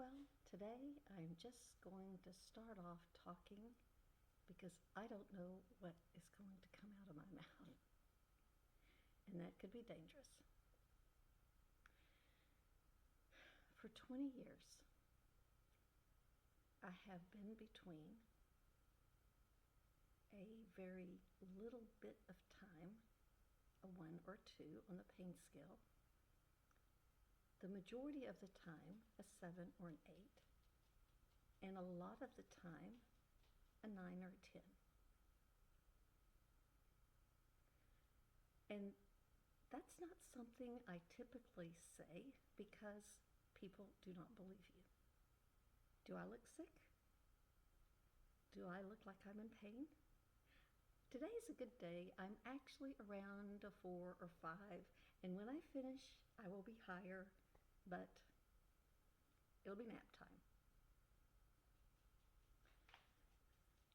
Well, today I'm just going to start off talking because I don't know what is going to come out of my mouth. And that could be dangerous. For 20 years, I have been between a very little bit of time, a 1 or 2 on the pain scale, the majority of the time a 7 or an 8, and a lot of the time a 9 or a 10. And that's not something I typically say because people do not believe you. Do I look sick? Do I look like I'm in pain? Today's a good day. I'm actually around a 4 or 5, and when I finish, I will be higher, but it'll be nap time.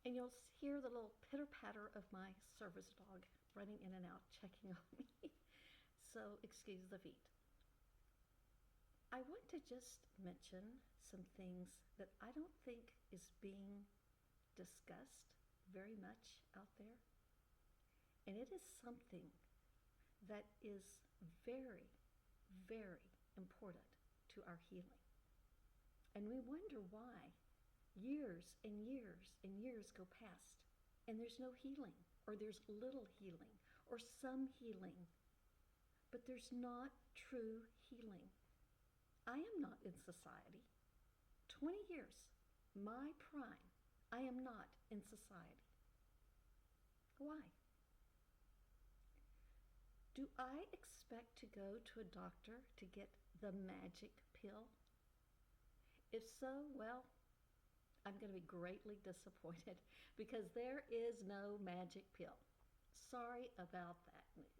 And you'll hear the little pitter-patter of my service dog running in and out, checking on me. So excuse the feet. I want to just mention some things that I don't think is being discussed very much out there. And it is something that is very, very important to our healing. And we wonder why years and years and years go past and there's no healing, or there's little healing, or some healing, but there's not true healing. I am not in society. 20 years, my prime, I am not in society. Why? Do I expect to go to a doctor to get the magic pill? If so, well, I'm going to be greatly disappointed because there is no magic pill. Sorry about that news.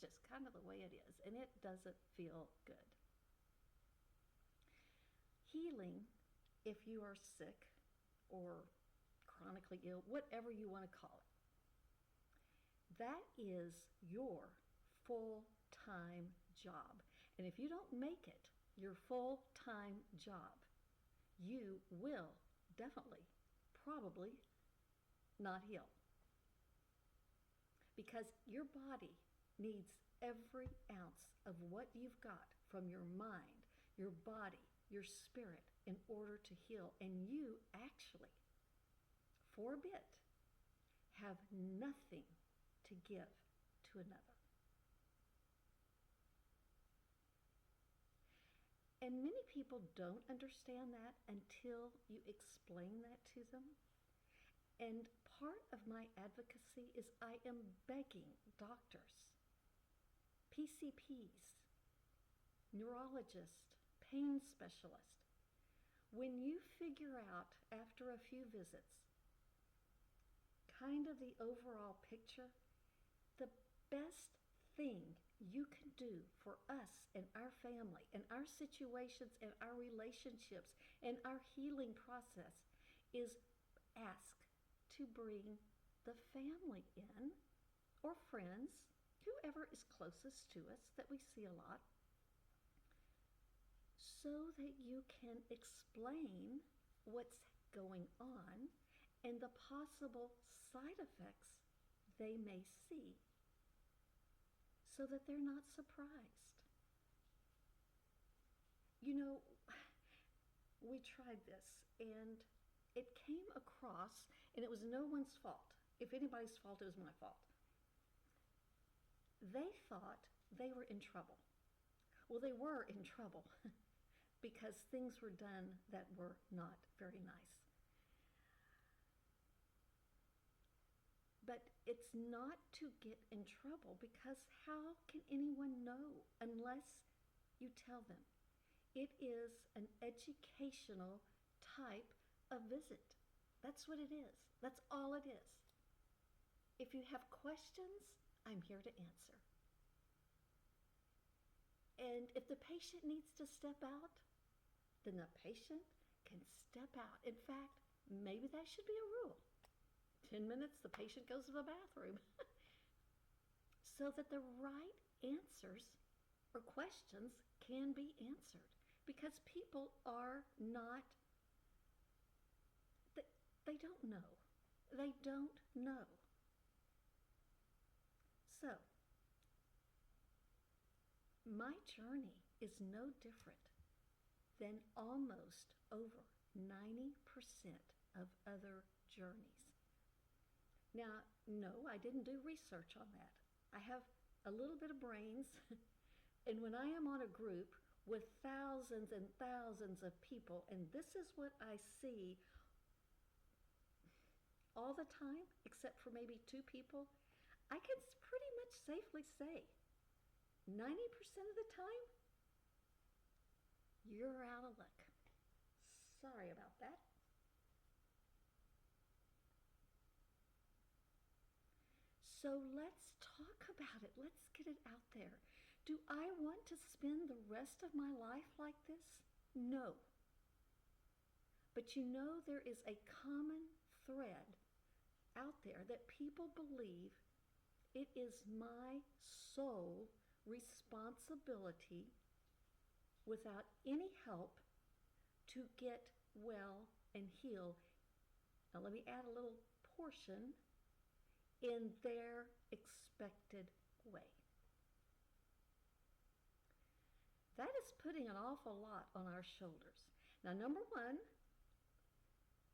That's just kind of the way it is, and it doesn't feel good. Healing, if you are sick or chronically ill, whatever you want to call it, that is your full-time job. And if you don't make it your full-time job, you will definitely, probably not heal. Because your body needs every ounce of what you've got from your mind, your body, your spirit in order to heal. And you actually, for a bit, have nothing to give to another. And many people don't understand that until you explain that to them. And part of my advocacy is I am begging doctors, PCPs, neurologists, pain specialists, when you figure out after a few visits kind of the overall picture, the best thing you can do for us and our family and our situations and our relationships and our healing process is ask to bring the family in, or friends, whoever is closest to us that we see a lot, so that you can explain what's going on and the possible side effects they may see, so that they're not surprised. You know, we tried this and it came across, and it was no one's fault. If anybody's fault, it was my fault. They thought they were in trouble. Well, they were in trouble because things were done that were not very nice. But it's not to get in trouble, because how can anyone know unless you tell them? It is an educational type of visit. That's what it is. That's all it is. If you have questions, I'm here to answer. And if the patient needs to step out, then the patient can step out. In fact, maybe that should be a rule. 10 minutes, the patient goes to the bathroom. So that the right answers or questions can be answered. because people are not, they, they don't know. They don't know. So, my journey is no different than almost over 90% of other journeys. Now, no, I didn't do research on that. I have a little bit of brains, and when I am on a group with thousands and thousands of people, and this is what I see all the time, except for maybe two people, I can pretty much safely say 90% of the time, you're out of luck. Sorry about that. So let's talk about it. Let's get it out there. Do I want to spend the rest of my life like this? No. But you know, there is a common thread out there that people believe it is my sole responsibility without any help to get well and heal. Now, let me add a little portion, in their expected way. That is putting an awful lot on our shoulders. Now, number one,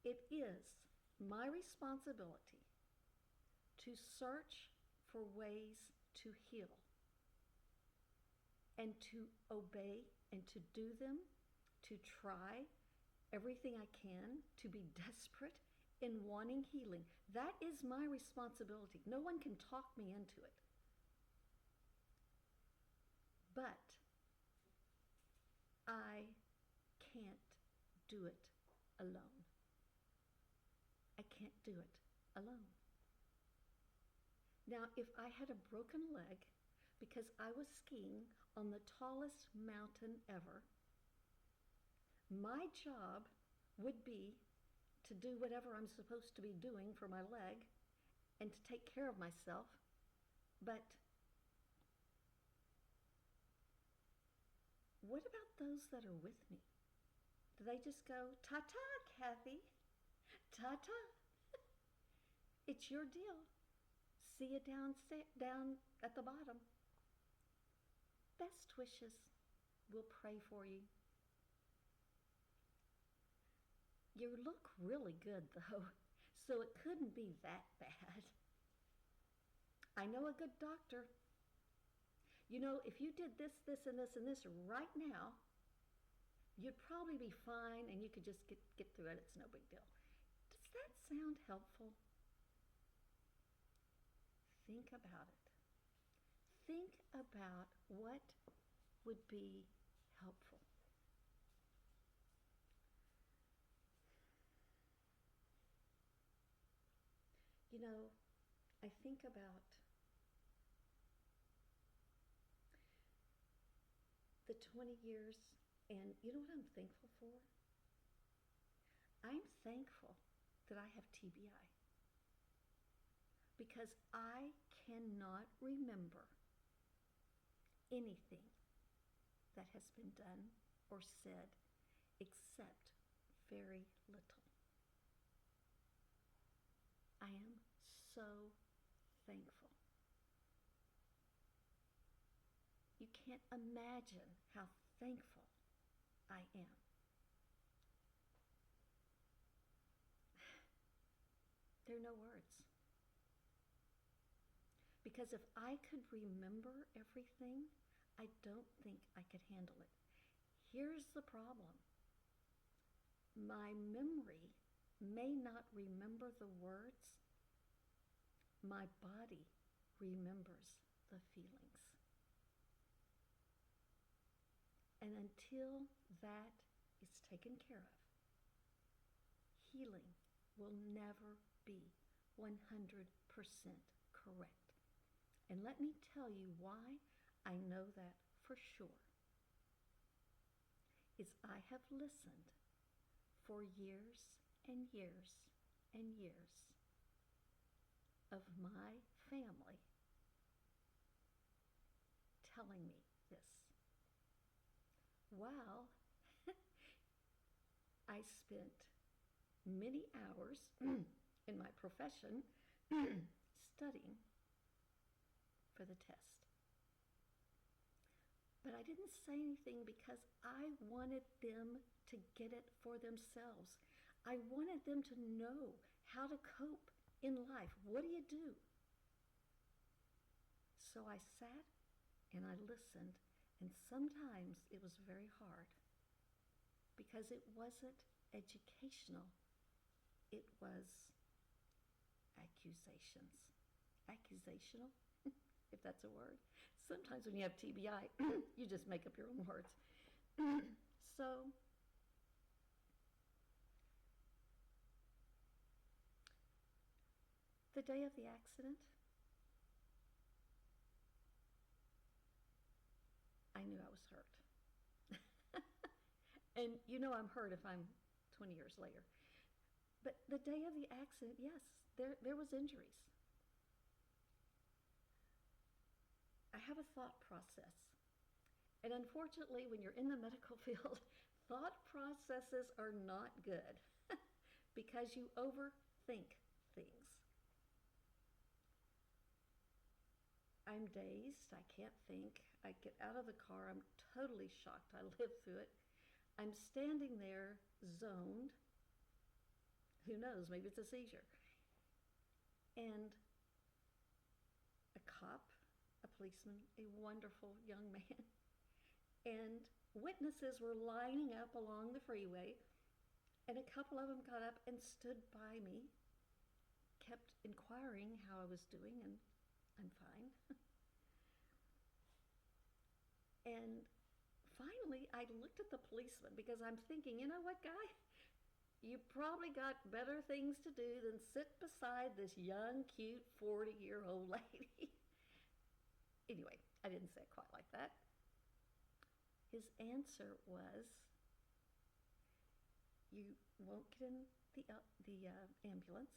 it is my responsibility to search for ways to heal and to obey and to do them, to try everything I can, to be desperate in wanting healing. That is my responsibility. No one can talk me into it. But I can't do it alone. I can't do it alone. Now, if I had a broken leg because I was skiing on the tallest mountain ever, my job would be to do whatever I'm supposed to be doing for my leg and to take care of myself. But what about those that are with me? Do they just go, ta-ta, Kathy, ta-ta? It's your deal. See you down at the bottom. Best wishes. We'll pray for you. You look really good, though, so it couldn't be that bad. I know a good doctor. You know, if you did this, this, and this, and this right now, you'd probably be fine and you could just get through it. It's no big deal. Does that sound helpful? Think about it. Think about what would be helpful. You know, I think about the 20 years, and you know what I'm thankful for? I'm thankful that I have TBI because I cannot remember anything that has been done or said except very little. I am so thankful. You can't imagine how thankful I am. There are no words. Because if I could remember everything, I don't think I could handle it. Here's the problem. My memory may not remember the words. My body remembers the feelings. And until that is taken care of, healing will never be 100% correct. And let me tell you why I know that for sure. Is I have listened for years and years and years of my family telling me this. Well, I spent many hours in my profession studying for the test. But I didn't say anything because I wanted them to get it for themselves. I wanted them to know how to cope in life. What do you do? So I sat and I listened, and sometimes it was very hard because it wasn't educational. It was accusations. Accusational, if that's a word. Sometimes when you have TBI, you just make up your own words. So the day of the accident, I knew I was hurt. And you know I'm hurt if I'm 20 years later. But the day of the accident, yes, there was injuries. I have a thought process. And unfortunately, when you're in the medical field, thought processes are not good because you overthink things. I'm dazed. I can't think. I get out of the car. I'm totally shocked. I lived through it. I'm standing there zoned. Who knows? Maybe it's a seizure. And a cop, a policeman, a wonderful young man, and witnesses were lining up along the freeway, and a couple of them got up and stood by me, kept inquiring how I was doing, and I'm fine. And finally, I looked at the policeman because I'm thinking, you know what, guy? You probably got better things to do than sit beside this young, cute 40-year-old lady. Anyway, I didn't say it quite like that. His answer was, you won't get in the ambulance,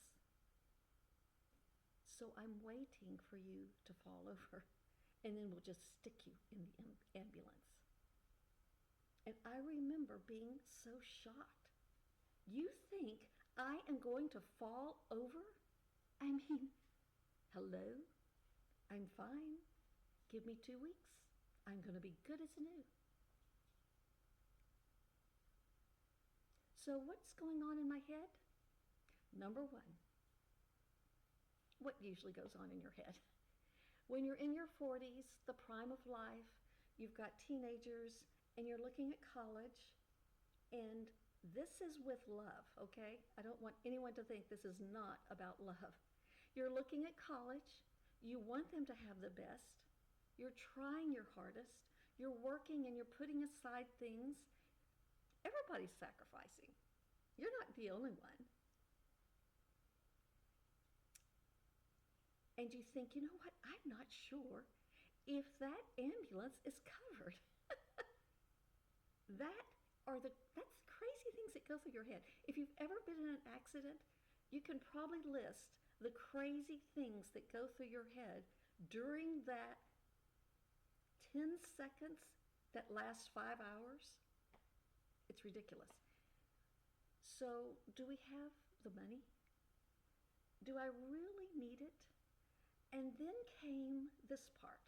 so I'm waiting for you to fall over, and then we'll just stick you in the ambulance. And I remember being so shocked. You think I am going to fall over? I mean, hello? I'm fine. Give me 2 weeks. I'm going to be good as new. So what's going on in my head? Number one, what usually goes on in your head? When you're in your 40s, the prime of life, you've got teenagers, and you're looking at college, and this is with love, okay? I don't want anyone to think this is not about love. You're looking at college. You want them to have the best. You're trying your hardest. You're working and you're putting aside things. Everybody's sacrificing. You're not the only one. And you think, you know what? I'm not sure if that ambulance is covered. That's crazy things that go through your head. If you've ever been in an accident, you can probably list the crazy things that go through your head during that 10 seconds that last 5 hours. It's ridiculous. So, do we have the money? Do I really need it? And then came this part.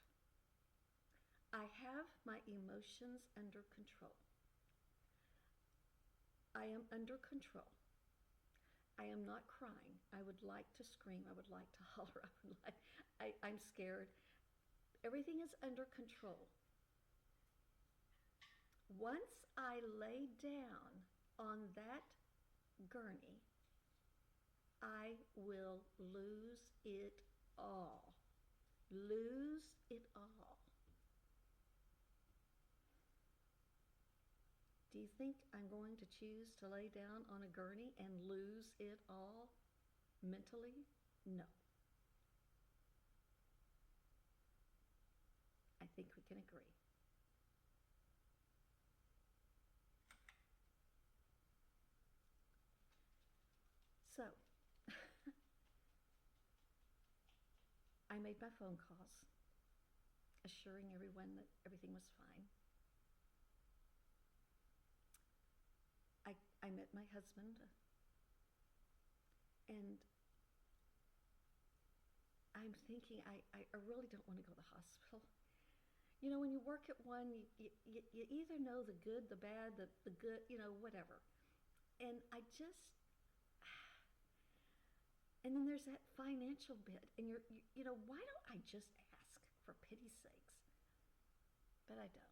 I have my emotions under control. I am under control. I am not crying. I would like to scream. I would like to holler. I'm scared. Everything is under control. Once I lay down on that gurney, I will lose it all. Lose it all. Do you think I'm going to choose to lay down on a gurney and lose it all mentally? No. I think we can agree. So, I made my phone calls, assuring everyone that everything was fine. I I met my husband, and I'm thinking I really don't want to go to the hospital. You know, when you work at one, you either know the good, the bad, the good, whatever. And I just, and then there's that financial bit. And why don't I just ask, for pity's sakes? But I don't.